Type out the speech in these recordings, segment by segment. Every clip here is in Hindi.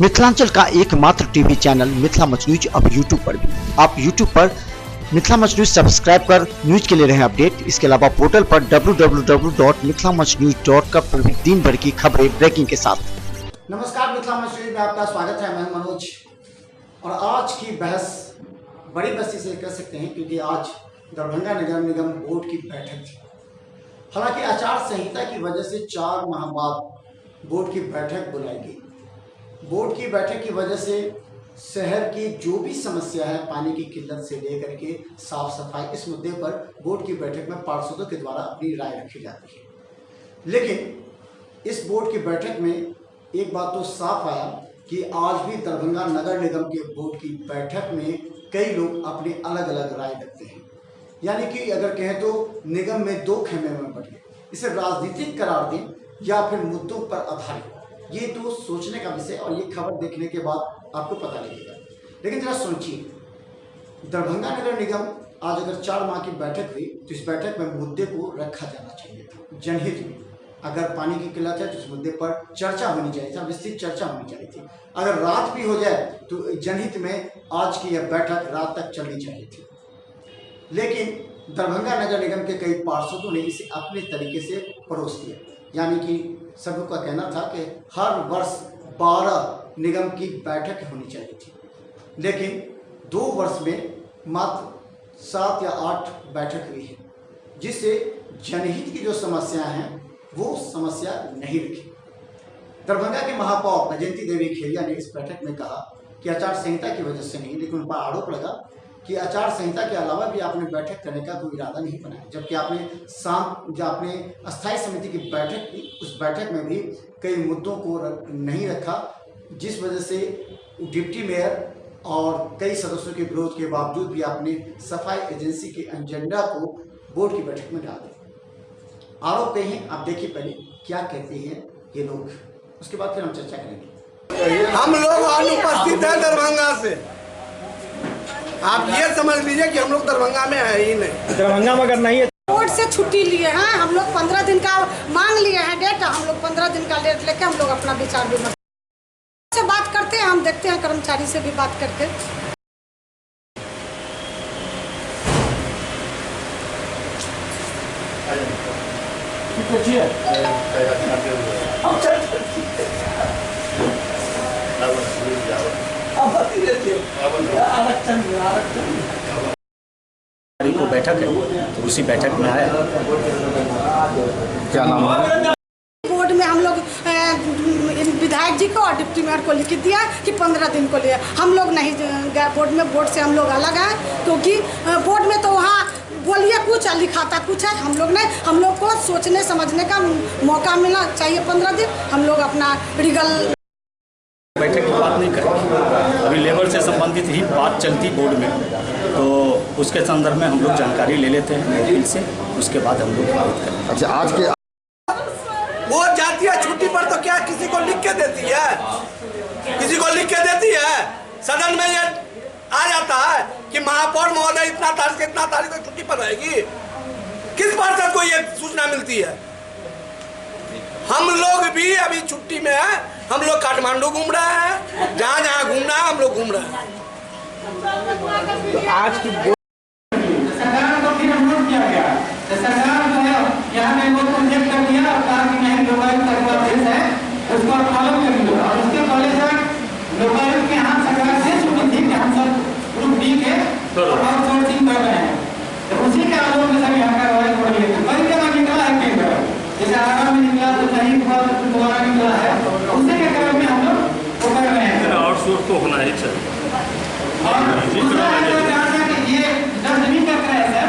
मिथिलांचल का एकमात्र TV channel Mithila much news अब यूट्यूब पर भी। आप यूट्यूब पर मिथिला मच न्यूज सब्सक्राइब कर न्यूज के लिए रहे अपडेट। इसके अलावा पोर्टल पर www.mithilamachnews.com पर भी दिन भर की खबरें ब्रेकिंग के साथ। नमस्कार, मिथिला मच न्यूज में आपका स्वागत है। मैं मनोज और आज की बहस बड़ी बस्ती से कह सकते हैं क्योंकि आज दरभंगा नगर निगम बोर्ड की बैठक थी। हालांकि आचार संहिता की वजह से 4 माह बाद बोर्ड की बैठक बुलाई गई। बोर्ड की बैठक की वजह से शहर की जो भी समस्या है पानी की किल्लत से लेकर के साफ सफाई, इस मुद्दे पर बोर्ड की बैठक में पार्षदों के द्वारा अपनी राय रखी जाती है। लेकिन इस बोर्ड की बैठक में एक बात तो साफ आया कि आज भी दरभंगा नगर निगम के बोर्ड की बैठक में कई लोग अपनी अलग अलग राय रखते हैं। यानी कि अगर कहें तो निगम में 2 खेमे में बट गए। इसे राजनीतिक करार दें या फिर मुद्दों पर आधारित, ये तो सोचने का विषय और ये खबर देखने के बाद आपको पता लगेगा। लेकिन जरा सोचिए, दरभंगा नगर निगम आज अगर 4 माह की बैठक हुई तो इस बैठक में मुद्दे को रखा जाना चाहिए था जनहित में। अगर पानी की किल्लत है तो इस मुद्दे पर चर्चा होनी चाहिए था, विस्तृत चर्चा होनी चाहिए थी। अगर रात भी हो जाए तो जनहित में आज की यह बैठक रात तक चलनी चाहिए थी। लेकिन दरभंगा नगर निगम के कई पार्षदों ने इसे अपने तरीके से परोस दिया। यानी कि सबों का कहना था कि हर वर्ष 12 निगम की बैठक होनी चाहिए थी, लेकिन 2 वर्ष में मात्र 7 या 8 बैठक हुई है, जिससे जनहित की जो समस्याएं हैं वो समस्या नहीं रखी। दरभंगा के महापौर अजंती देवी खेरिया ने इस बैठक में कहा कि आचार संहिता की वजह से नहीं, लेकिन उन पर आरोप लगा कि आचार संहिता के अलावा भी आपने बैठक करने का कोई इरादा नहीं बनाया। जबकि आपने जो आपने अस्थायी समिति की बैठक की, उस बैठक में भी कई मुद्दों को नहीं रखा, जिस वजह से डिप्टी मेयर और कई सदस्यों के विरोध के बावजूद भी आपने सफाई एजेंसी के एजेंडा को बोर्ड की बैठक में डाल दिया। आरोप पे हैं, आप देखिए पहले क्या कहते हैं ये लोग, उसके बाद फिर हम चर्चा करेंगे। हम लोग अनुपस्थित हैं दरभंगा से। आप ये समझ लीजिए कि हम लोग दरभंगा में है ही नहीं। दरभंगा में अगर नहीं है, बोर्ड से छुट्टी लिए हैं हम लोग, 15 दिन का मांग लिए हैं डेट। हम लोग 15 दिन का डेट लेके हम लोग अपना विचार विमर्श से बात करते हैं। हम देखते हैं कर्मचारी से भी बात करके। को बैठक है तो उसी बैठक में आया। क्या नाम है? बोर्ड में हम लोग विधायक जी को और डिप्टी मेयर को लिख दिया कि 15 दिन को लिए। हम लोग नहीं गए बोर्ड में, बोर्ड से हम लोग अलग हैं, क्योंकि बोर्ड में तो वहाँ बोलिए कुछ लिखाता कुछ है। हम लोग नहीं, हम लोग को सोचने समझने का मौका मिलना चाहिए। 15 दिन हम लोग अपना रीगल बैठक की बात नहीं करेंगे, अभी लेबर से संबंधित ही बात चलती बोर्ड में, तो उसके संदर्भ में हम लोग जानकारी ले लेते हैं वकील से, उसके बाद हम लोग बात करेंगे। अच्छा, आज के वो जाती है छुट्टी पर तो क्या किसी को लिख के देती है? किसी को लिख के देती है? सदन में ये आ जाता है कि महापौर महोदय इतना तारीख से इतना तारीख तक छुट्टी पर रहेगी। किस पार्षद को ये सूचना मिलती है? हम लोग भी अभी छुट्टी में है, हम लोग काठमांडू घूम रहे हैं, जहाँ जहाँ घूमना है हम लोग घूम रहे हैं। तो आज की सरकार को फिर अनुरोध किया गया, सरकार जो है यहाँ पे वो प्रोजेक्ट कर दिया और कहा कि नहीं लोकायुक्त का जो आदेश है उसको फॉलो करेंगे। और उसके पहले तक लोकायुक्त के यहाँ सरकार से छुट्टी थी कि हम सब ग्रुप डी के आउटसोर्सिंग कर रहे हैं, तो उसी के आलोक में सब यहाँ का रॉयल हो रही है। कई जगह निकला है, कई जगह जैसे आगरा में निकला तो सही दोबारा निकला है, उसी के क्रम में हम लोग वो कर रहे हैं। आउटसोर्स तो होना ही चाहिए। और दूसरा ये जब नहीं कर रहे हैं सर,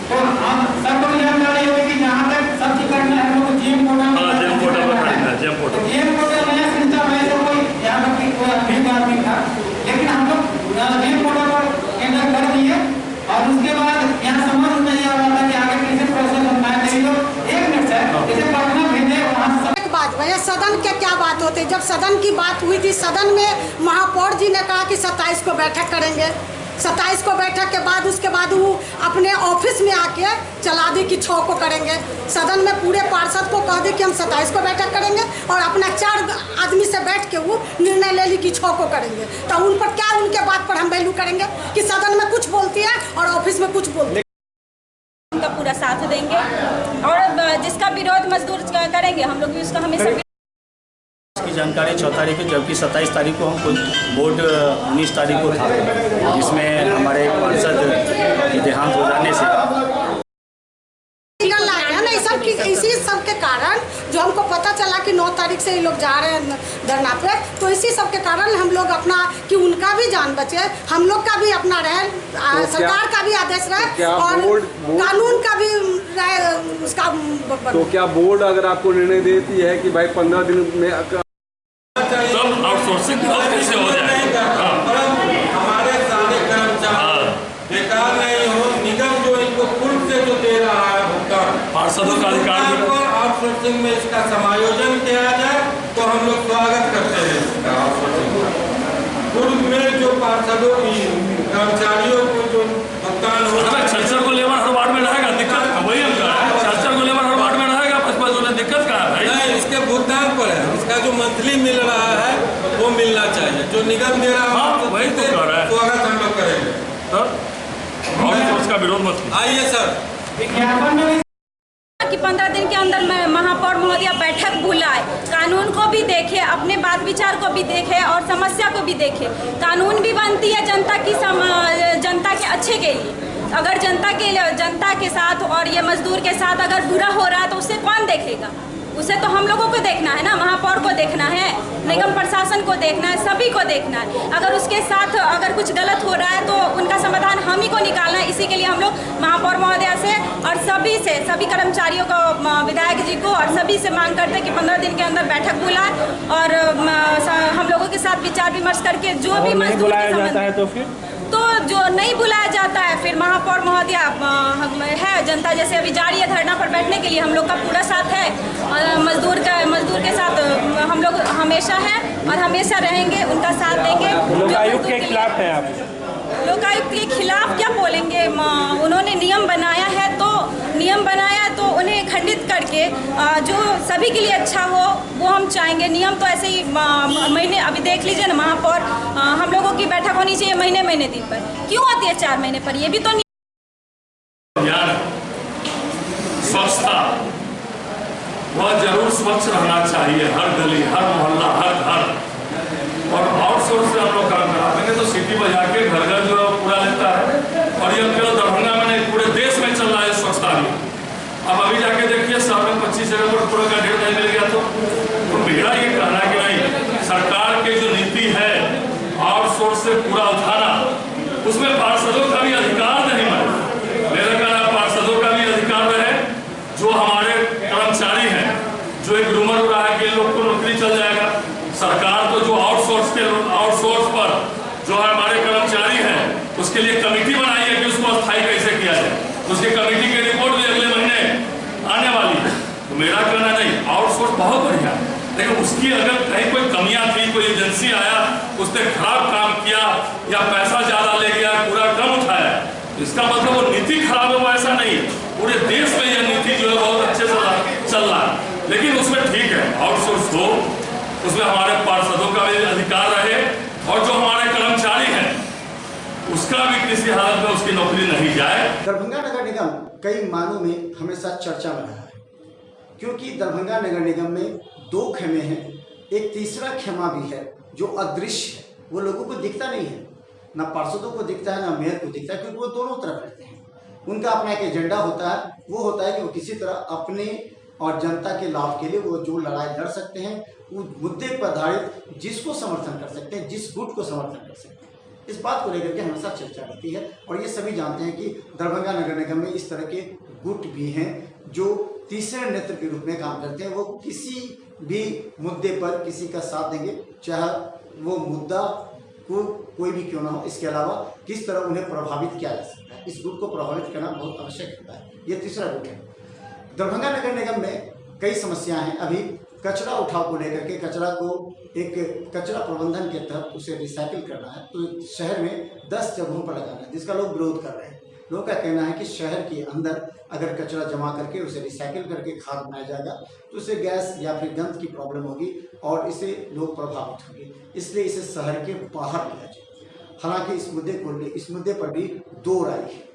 तो हम सबको जानकारी होगी कि जहाँ तक सब टिकट में हम लोग जीएम कोटा में जीएम कोटा में जीएम कोटा नया सिस्टम है, तो कोई यहाँ तक की कोई भीड़ भाड़ नहीं था, लेकिन हम लोग जीएम कोटा पर एंटर कर दिए। और उसके बाद यहाँ समझ नहीं आ रहा था कि आगे कैसे प्रोसेस होना है। तो एक मिनट सर, जैसे पटना भेजे वहाँ बात भैया, सदन के क्या बात होती है? जब सदन की बात हुई थी, सदन में महापौर जी ने कहा कि 27 को बैठक करेंगे। 27 को बैठक के बाद उसके बाद वो अपने ऑफिस में आके चला दी कि 6 को करेंगे। सदन में पूरे पार्षद को कह दी कि हम 27 को बैठक करेंगे और अपना 4 आदमी से बैठ के वो निर्णय ले ली कि 6 को करेंगे। तो उन पर क्या, उनके बात पर हम वैल्यू करेंगे कि सदन में कुछ बोलती है और ऑफिस में कुछ बोलती है। उनका पूरा साथ देंगे और जिसका विरोध मजदूर करेंगे हम लोग भी उसका हमेशा की जानकारी 6 तारीख को, जबकि 27 तारीख को हम बोर्ड 19 तारीख को था, जिसमें हमारे पार्षद के देहांत हो जाने से इसी सब के कारण जो हमको पता चला कि 9 तारीख से ये लोग जा रहे हैं धरना पे, तो इसी सब के कारण हम लोग अपना कि उनका भी जान बचे, हम लोग का भी अपना रहे, सरकार का भी आदेश रहे और कानून का भी रहे उसका। तो क्या बोर्ड अगर आपको निर्णय देती है कि भाई 15 दिन में तब आउटसोर्सिंग कैसे हो जाएगा? हमारे सारे कर्मचारी बेकार नहीं हो, निगम जो इनको खुद से जो दे रहा है भुगतान, पार्षदों का अधिकार आउटसोर्सिंग में इसका समायोजन किया जाए तो हम लोग स्वागत करते हैं इसका। आउटसोर्सिंग पूर्व में जो पार्षदों की कर्मचारियों को जो भुगतान हो रहा है, छर्चर को लेबर हर वार्ड में रहेगा, दिक्कत वही छर्चर को लेबर हर वार्ड में रहेगा, दिक्कत कहाँ है? नहीं, इसके भुगतान पर है, इसका जो मंथली मिल रहा है वो मिलना चाहिए, जो निगम दे रहा है वही तो कर रहा है। स्वागत हम लोग करेंगे। और उसका विरोध मत आइए सर। कि 15 दिन के अंदर महापौर महोदय बैठक बुलाए, कानून को भी देखे, अपने बात विचार को भी देखे और समस्या को भी देखे। कानून भी बनती है जनता के अच्छे के लिए। अगर जनता के साथ और ये मजदूर के साथ अगर बुरा हो रहा है तो उसे कौन देखेगा? उसे तो हम लोगों को देखना है ना, महापौर को देखना है, निगम प्रशासन को देखना है, सभी को देखना है। अगर उसके साथ अगर कुछ गलत हो रहा है तो उनका समाधान हम ही को निकालना है। इसी के लिए हम लोग महापौर महोदया से और सभी कर्मचारियों को, विधायक जी को और सभी से मांग करते हैं कि 15 दिन के अंदर बैठक बुलाए और हम लोगों के साथ विचार विमर्श करके जो भी मजदूर बुलाया जाता है तो जो नहीं बुलाया जाता है फिर महापौर महोदया है, जनता जैसे अभी जा रही है धरना पर बैठने के लिए, हम लोग का पूरा साथ है और मजदूर के साथ हम लोग हमेशा हैं और हमेशा रहेंगे, उनका साथ देंगे। लोकायुक्त के खिलाफ है आप? लोकायुक्त के खिलाफ क्या बोलेंगे? उन्होंने नियम बनाया है तो उन्हें खंडित करके जो सभी के लिए अच्छा हो वो हम चाहेंगे। नियम तो ऐसे ही महीने, अभी देख लीजिए ना, महापौर हम लोगों की बैठक होनी चाहिए महीने दिन पर, क्यों आती है 4 महीने पर? ये भी तो स्वच्छता वह जरूर स्वच्छ रहना चाहिए, हर गली, हर मोहल्ला, हर घर। और आउटसोर्स से हम लोग काम कराएंगे तो सिटी बजा के घर घर जो पूरा लेता है। और ये केवल दरभंगा में नहीं, पूरे देश में चल रहा है स्वच्छता अभियान। अब अभी जाके देखिए शहर में 25 जगह पर कूड़ा का ढेर नहीं मिल गया तो मेरा ये कहना है कि नहीं, सरकार की जो नीति है आउटसोर्स से पूरा उठाना, उसमें पार्षदों का भी अधिकार नहीं है। मेरा कहना पार्षदों का भी अधिकार रहे। जो हमारे कर्मचारी हैं, जो एक रूमर हो रहा है कि लोग को नौकरी चल जाएगा, सरकार तो जो आउटसोर्स पर जो हमारे कर्मचारी हैं उसके लिए कमेटी बनाई है कि उसको अस्थायी कैसे किया जाए। उसकी कमेटी की रिपोर्ट भी अगले महीने आने वाली है। तो मेरा कहना नहीं, आउटसोर्स बहुत बढ़िया, लेकिन उसकी अगर कहीं कोई कमियां थी, कोई एजेंसी आया उसने खराब काम किया या पैसा ज्यादा ले गया, पूरा कम उठाया, इसका मतलब वो नीति खराब है, वो ऐसा नहीं है। पूरे देश में यह नीति जो है बहुत अच्छे से चल रहा है। लेकिन उसमें ठीक है आउटसोर्स हो, उसमें हमारे पार्षदों का भी अधिकार रहे और जो हमारे कर्मचारी हैं उसका भी किसी हालत में उसकी नौकरी नहीं जाए। दरभंगा नगर निगम कई मायनों में हमेशा चर्चा में रहा है, क्योंकि दरभंगा नगर निगम में 2 खेमे हैं, एक तीसरा खेमा भी है जो अदृश्य है, वो लोगों को दिखता नहीं है, ना पार्षदों को दिखता है ना मेयर को दिखता है, क्योंकि वो दोनों तरफ रहते हैं। उनका अपना एक एजेंडा होता है, वो होता है कि वो किसी तरह अपने और जनता के लाभ के लिए वो जो लड़ाई लड़ सकते हैं, उस मुद्दे पर आधारित जिसको समर्थन कर सकते हैं, जिस गुट को समर्थन कर सकते हैं, इस बात को लेकर के हमेशा चर्चा रहती है। और ये सभी जानते हैं कि दरभंगा नगर निगम में इस तरह के गुट भी हैं जो तीसरे नेत्र के रूप में काम करते हैं। वो किसी भी मुद्दे पर किसी का साथ देंगे, चाहे वो मुद्दा को कोई भी क्यों ना हो। इसके अलावा किस तरह उन्हें प्रभावित किया जा सकता है, इस गुट को प्रभावित करना बहुत आवश्यक होता है। ये तीसरा गुट है। दरभंगा नगर निगम में कई समस्याएं हैं। अभी कचरा उठाव को लेकर के कचरा को एक कचरा प्रबंधन के तहत उसे रिसाइकिल करना है, तो शहर में 10 जगहों पर लगाना है, जिसका लोग विरोध कर रहे हैं। लोगों का कहना है कि शहर के अंदर अगर कचरा जमा करके उसे रिसाइकिल करके खाद बनाया जाएगा तो उससे गैस या फिर गंध की प्रॉब्लम होगी और इससे लोग प्रभावित होंगे, इसलिए इसे शहर के बाहर लिया जाए। हालांकि इस मुद्दे पर भी दो राय है।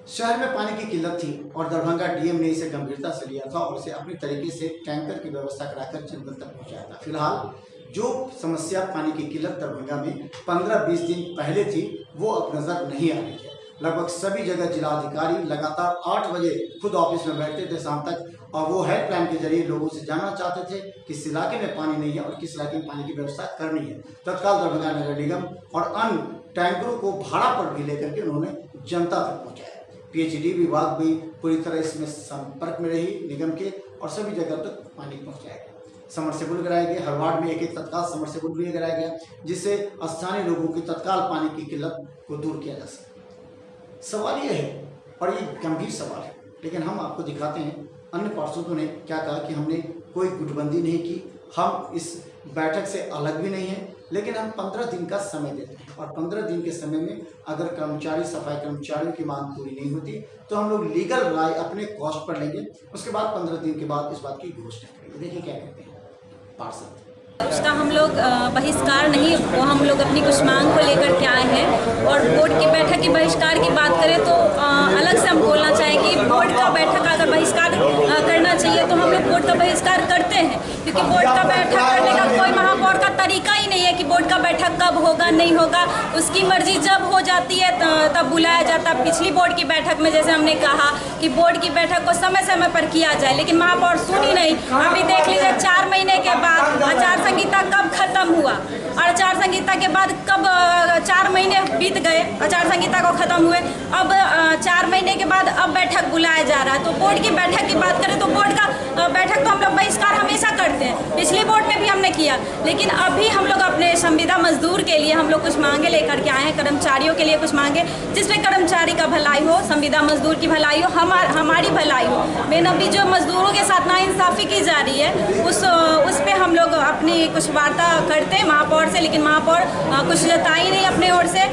शहर में पानी की किल्लत थी और दरभंगा डीएम ने इसे गंभीरता से लिया था और इसे अपनी तरीके से टैंकर की व्यवस्था कराकर जंगल तक पहुंचाया था। फिलहाल जो समस्या पानी की किल्लत दरभंगा में 15-20 दिन पहले थी वो अब नजर नहीं आ रही है। लगभग सभी जगह जिलाधिकारी लगातार 8 बजे खुद ऑफिस में बैठते थे शाम तक, और वो हेल्पलाइन के जरिए लोगों से जानना चाहते थे कि किस इलाके में पानी नहीं है और किस इलाके में पानी की व्यवस्था करनी है। तत्काल दरभंगा नगर निगम और अन्य टैंकरों को भाड़ा पर भी लेकर के उन्होंने जनता तक पहुँचाया। पीएचईडी विभाग भी पूरी तरह इसमें संपर्क में रही निगम के और सभी जगह तक पानी पहुँचाया गया। समरसेबुल कराए गए, हर वार्ड में एक तत्काल समरसेबुल भी कराया गया, जिससे स्थानीय लोगों की तत्काल पानी की किल्लत को दूर किया जा सके। सवाल ये है, और ये गंभीर सवाल है, लेकिन हम आपको दिखाते हैं अन्य पार्षदों ने क्या कहा कि हमने कोई गुटबंदी नहीं की, हम इस बैठक से अलग भी नहीं हैं, लेकिन हम 15 दिन का समय देते हैं और 15 दिन के समय में अगर सफाई कर्मचारियों की मांग पूरी नहीं होती तो हम लोग लीगल राय अपने कॉस्ट पर लेंगे। उसके बाद 15 दिन के बाद इस बात की घोषणा करेंगे। देखिए क्या कहते हैं पार्षद। उसका हम लोग बहिष्कार नहीं, वो हम लोग अपनी कुछ मांग को लेकर के आए हैं। और बोर्ड की बैठक की बहिष्कार की बात करें तो अलग से हम बोलना चाहें कि बोर्ड का बैठक अगर बहिष्कार करना चाहिए तो हम लोग बोर्ड का बहिष्कार करते हैं, क्योंकि बोर्ड का बैठक करने का कोई महापौर का तरीका ही नहीं है कि बोर्ड का बैठक कब होगा नहीं होगा, उसकी मर्जी जब हो जाती है तब बुलाया जाता। पिछली बोर्ड की बैठक में जैसे हमने कहा कि बोर्ड की बैठक को समय समय पर किया जाए, लेकिन महापौर सुनी नहीं। अभी देख लीजिए 4 महीने के बाद आचार संहिता कब खत्म हुआ और आचार संहिता के बाद कब 4 महीने बीत गए आचार संहिता को खत्म हुए, अब 4 महीने के बाद अब बैठक बुलाया जा रहा है। तो बोर्ड की बैठक की बात करें तो बोर्ड का बैठक तो हम लोग बहिष्कार हमेशा करते हैं, पिछली बोर्ड में भी हमने किया, लेकिन अभी हम लोग अपने संविदा मजदूर के लिए हम लोग कुछ मांगे लेकर के आए हैं, कर्मचारियों के लिए कुछ मांगे जिसमें कर्मचारी का भलाई हो, संविदा मजदूर की भलाई हो, हमारी भलाई हो। मेन अभी जो मजदूरों के साथ नाइंसाफ़ी की जा रही है उस पर हम लोग अपनी कुछ वार्ता करते हैं महापौर से, लेकिन महापौर कुछ जताई नहीं अपने ओर से,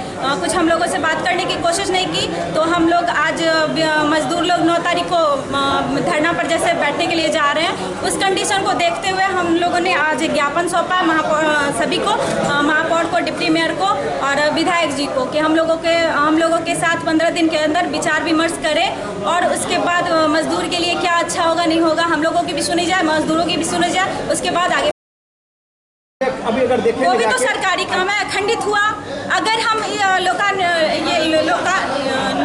कुछ हम लोगों से बात करने की कोशिश नहीं की। तो हम लोग आज मजदूर लोग 9 तारीख को धरना पर जैसे बैठने के लिए जा रहे हैं, उस कंडीशन को देखते हुए हम लोगों ने आज ज्ञापन सौंपा महापौर सभी को, महापौर को, डिप्टी मेयर को और विधायक जी को, कि हम लोगों के साथ 15 दिन के अंदर विचार विमर्श करें और उसके बाद मजदूर के लिए क्या अच्छा होगा नहीं होगा हम लोगों की भी सुनी जाए, मजदूरों की भी सुनी जाए, उसके बाद आगे। अभी अगर देखें वो भी तो सरकारी काम है, खंडित हुआ। अगर हम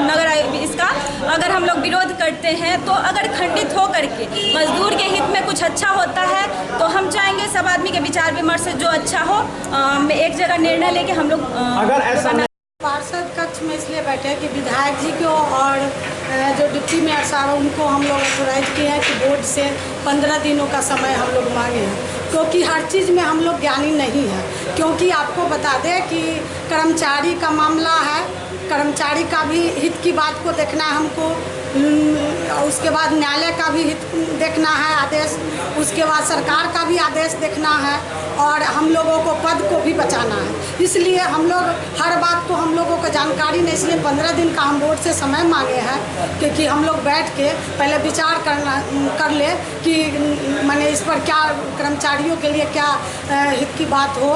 नगर इसका अगर हम लोग विरोध करते हैं तो अगर खंडित हो करके मजदूर के हित में कुछ अच्छा होता है तो हम चाहेंगे सब आदमी के विचार विमर्श से जो अच्छा हो एक जगह निर्णय लेके हम लोग अगर ऐसा पार्षद कक्ष में इसलिए बैठे कि विधायक जी को और जो डिप्टी मेयर साहब उनको हम लोग ऑथोराइज किए हैं कि बोर्ड से 15 दिनों का समय हम लोग मांगे हैं, क्योंकि हर चीज़ में हम लोग ज्ञानी नहीं है। क्योंकि आपको बता दें कि कर्मचारी का मामला है, कर्मचारी का भी हित की बात को देखना है हमको, उसके बाद न्यायालय का भी हित देखना है आदेश, उसके बाद सरकार का भी आदेश देखना है और हम लोगों को पद को भी बचाना है। इसलिए हम लोग हर बात को हम लोगों को जानकारी नहीं, इसलिए 15 दिन का हम बोर्ड से समय मांगे हैं, क्योंकि हम लोग बैठ के पहले विचार कर ले कि माने इस पर क्या कर्मचारियों के लिए क्या हित की बात हो,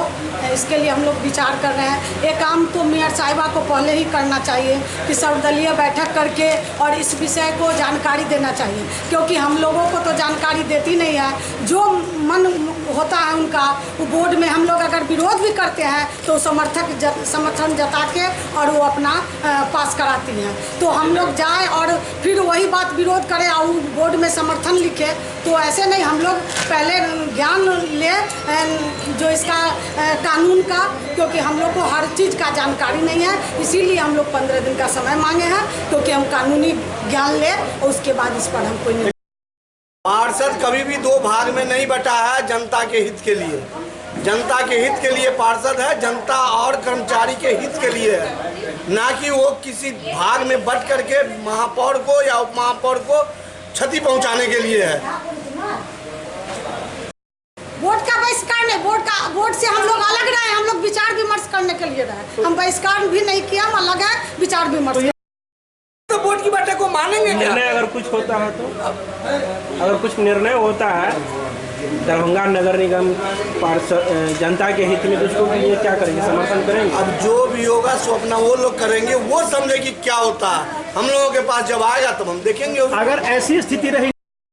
इसके लिए हम लोग विचार कर रहे हैं। ये काम तो मेयर साहिबा को पहले ही करना चाहिए कि सर्वदलीय बैठक करके और इस विषय को जानकारी देना चाहिए, क्योंकि हम लोगों को तो जानकारी देती नहीं है। जो मन होता है उनका वो बोर्ड में हम लोग अगर विरोध भी करते हैं तो समर्थन जता के और वो अपना पास कराती हैं। तो हम लोग जाए और फिर वही बात विरोध करें और बोर्ड में समर्थन लिखे, तो ऐसे नहीं। हम लोग पहले ज्ञान ले जो इसका कानून का, क्योंकि हम लोग को हर चीज़ का जानकारी नहीं है, इसीलिए हम लोग 15 दिन का समय मांगे हैं, क्योंकि हम कानूनी ज्ञान ले और उसके बाद इस पर हम कोई। पार्षद कभी भी 2 भाग में नहीं बटा है, जनता के हित के लिए, जनता के हित के लिए पार्षद है, जनता और कर्मचारी के हित के लिए है, ना कि वो किसी भाग में बट करके महापौर को या उप महापौर को क्षति पहुंचाने के लिए है। वोट का बहिष्कार नहीं, वोट से हम लोग अलग रहे, हम लोग विचार विमर्श करने के लिए रहे, हम बहिष्कार भी नहीं किया, हम अलग है विचार विमर्श। तो वोट की बैठक को मानेंगे क्या? निर्णय अगर कुछ होता है तो अगर कुछ निर्णय होता है दरभंगा नगर निगम जनता के हित में, तो उसको लिए क्या करेंगे, समर्थन करेंगे? अब जो भी होगा सो अपना वो लोग करेंगे, वो समझे कि क्या होता है। हम लोगों के पास जब आएगा तब हम देखेंगे। अगर ऐसी स्थिति रही,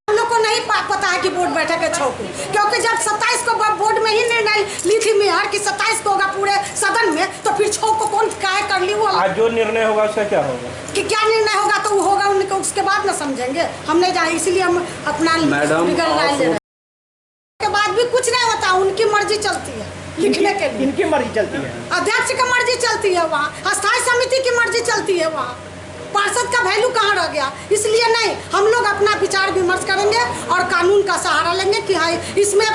हम लोग को नहीं पता है कि बोर्ड बैठक है 6 को, क्योंकि जब 27 को बोर्ड में ही निर्णय ली थी मेयर कि 27 को होगा पूरे सदन में, तो फिर 6 को कौन क्या कर ली? वो आज जो निर्णय होगा उसका क्या होगा, कि क्या निर्णय होगा तो वो होगा उनको, उसके बाद ना समझेंगे। हम नहीं जाए, इसलिए हम अपना लीगल राय ले रहे हैं। के बाद भी कुछ नहीं होता, उनकी मर्जी चलती है लिखने के लिए, इनकी मर्जी चलती है, अध्यक्ष की मर्जी चलती है, वहाँ अस्थायी समिति की मर्जी चलती है, वहाँ पार्षद का वैल्यू कहाँ रह गया? इसलिए नहीं, हम लोग अपना विचार विमर्श करेंगे और कानून का सहारा लेंगे कि हाँ इसमें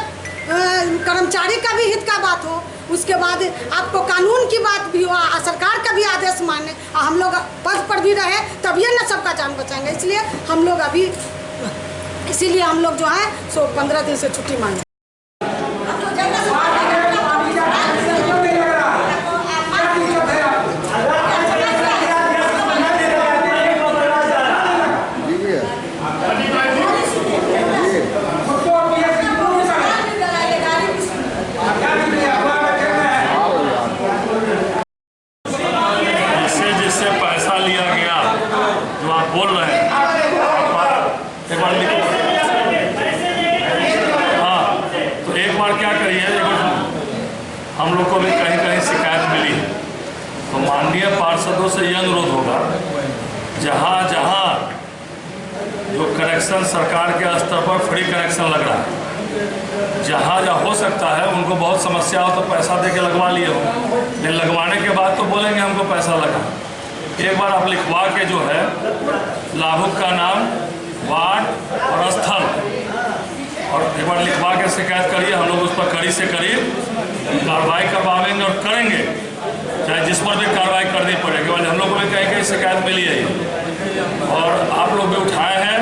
कर्मचारी का भी हित का बात हो, उसके बाद आपको कानून की बात भी हो, सरकार का भी आदेश माने, हम लोग पद पर भी रहे तभी ना सबका जान बचाएंगे। इसलिए हम लोग अभी इसीलिए हम लोग जो है सो 15 दिन से छुट्टी मांगे। जिससे पैसा लिया गया जो आप बोल रहे हैं, एक बार लिखो। हाँ, तो एक बार क्या करिए, हम लोग को भी कहीं कहीं शिकायत मिली है, तो माननीय पार्षदों से ये अनुरोध होगा, जहाँ जहाँ जो कनेक्शन सरकार के स्तर पर फ्री कनेक्शन लग रहा है, जहाँ जहाँ हो सकता है उनको बहुत समस्या हो तो पैसा दे के लगवा लिए हो, लेकिन लगवाने के बाद तो बोलेंगे हमको पैसा लगा। एक बार आप लिखवा के जो है लाभुक का नाम, वार्ड और स्थल, और एक बार लिखवा के शिकायत करिए, हम लोग उस पर कड़ी से कड़ी कार्रवाई करवाएंगे और करेंगे, चाहे जिस पर भी कार्रवाई करनी पड़ेगी। वाले हम लोग को भी कहीं कहीं शिकायत मिली है और आप लोग भी उठाए हैं।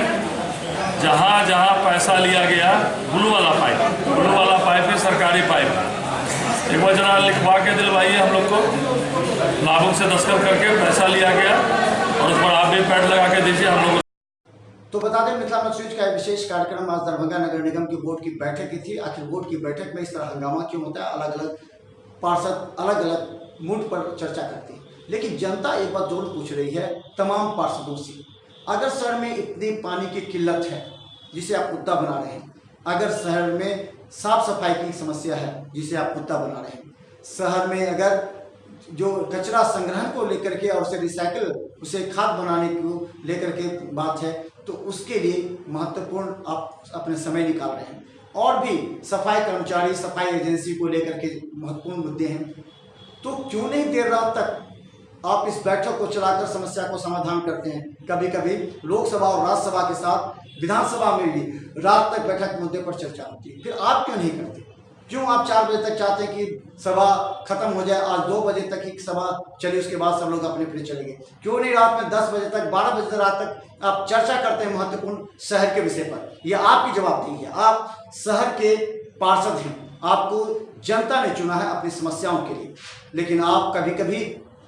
जहाँ जहाँ पैसा लिया गया, ब्लू वाला पाइप ही सरकारी पाइप, एक बार जरा लिखवा के दिलवाइए हम लोग को, लाभुक से दस्तखत करके पैसा लिया गया और उस पर आप भी पैड लगा के दीजिए हम लोग। तो बता दें, मिथिला मच न्यूज का एक विशेष कार्यक्रम आज दरभंगा नगर निगम की बोर्ड की बैठक की थी। आखिर बोर्ड की बैठक में इस तरह हंगामा क्यों होता है? अलग अलग पार्षद अलग अलग मूड पर चर्चा करते हैं, लेकिन जनता एक बात जरूर पूछ रही है तमाम पार्षदों से, अगर शहर में इतनी पानी की किल्लत है जिसे आप मुद्दा बना रहे हैं, अगर शहर में साफ सफाई की समस्या है जिसे आप मुद्दा बना रहे हैं, शहर में अगर जो कचरा संग्रहण को लेकर के और उसे रिसाइकिल, उसे खाद बनाने को लेकर के बात है, तो उसके लिए महत्वपूर्ण आप अपने समय निकाल रहे हैं, और भी सफाई कर्मचारी, सफाई एजेंसी को लेकर के महत्वपूर्ण मुद्दे हैं, तो क्यों नहीं देर रात तक आप इस बैठक को चलाकर समस्या को समाधान करते हैं? कभी कभी लोकसभा और राज्यसभा के साथ विधानसभा में भी रात तक बैठक मुद्दे पर चर्चा होती है, फिर आप क्यों नहीं करते? क्यों आप 4 बजे तक चाहते हैं कि सभा खत्म हो जाए? आज 2 बजे तक ही सभा चली, उसके बाद सब लोग अपने अपने चले गए। क्यों नहीं रात में 10 बजे तक, 12 बजे रात तक आप चर्चा करते हैं महत्वपूर्ण शहर के विषय पर? यह आपकी जवाबदेही है, आप शहर के पार्षद हैं, आपको जनता ने चुना है अपनी समस्याओं के लिए, लेकिन आप कभी कभी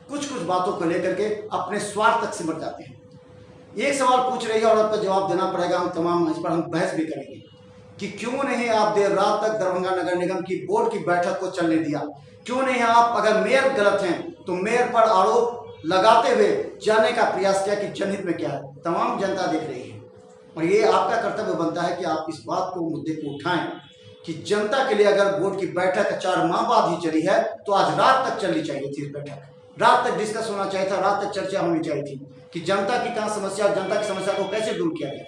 कुछ बातों को लेकर के अपने स्वार्थ तक सिमट जाते हैं। एक सवाल पूछ रही है और आपका जवाब देना पड़ेगा, हम तमाम इस पर हम बहस भी करेंगे कि क्यों नहीं आप देर रात तक दरभंगा नगर निगम की बोर्ड की बैठक को चलने दिया? क्यों नहीं आप, अगर मेयर गलत हैं तो मेयर पर आरोप लगाते हुए जानने का प्रयास किया कि जनहित में क्या है? तमाम जनता देख रही है और ये आपका कर्तव्य बनता है कि आप इस बात को, मुद्दे को उठाएं कि जनता के लिए अगर बोर्ड की बैठक 4 माह बाद ही चली है तो आज रात तक चलनी चाहिए थी। इस बैठक रात तक डिस्कस होना चाहिए था, रात तक चर्चा होनी चाहिए थी कि जनता की कहाँ समस्या, जनता की समस्या को कैसे दूर किया जाए,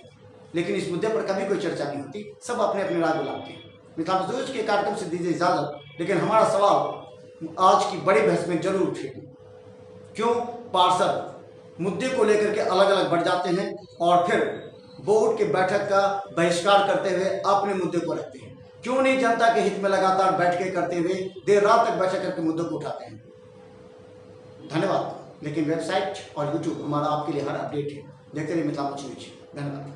लेकिन इस मुद्दे पर कभी कोई चर्चा नहीं होती, सब अपने अपने राय बुलाते हैं। मिथिला मच न्यूज के कार्यक्रम से दीजिए इजाजत, लेकिन हमारा सवाल आज की बड़ी बहस में जरूर उठेगा, क्यों पार्षद मुद्दे को लेकर के अलग अलग बढ़ जाते हैं और फिर बोर्ड की बैठक का बहिष्कार करते हुए अपने मुद्दे को रखते हैं? क्यों नहीं जनता के हित में लगातार बैठकें करते हुए देर रात तक बैठक करके मुद्दों को उठाते हैं? धन्यवाद। लेकिन वेबसाइट और यूट्यूब हमारा आपके लिए हर अपडेट है, देखते रहिए मिथिला मच न्यूज। धन्यवाद।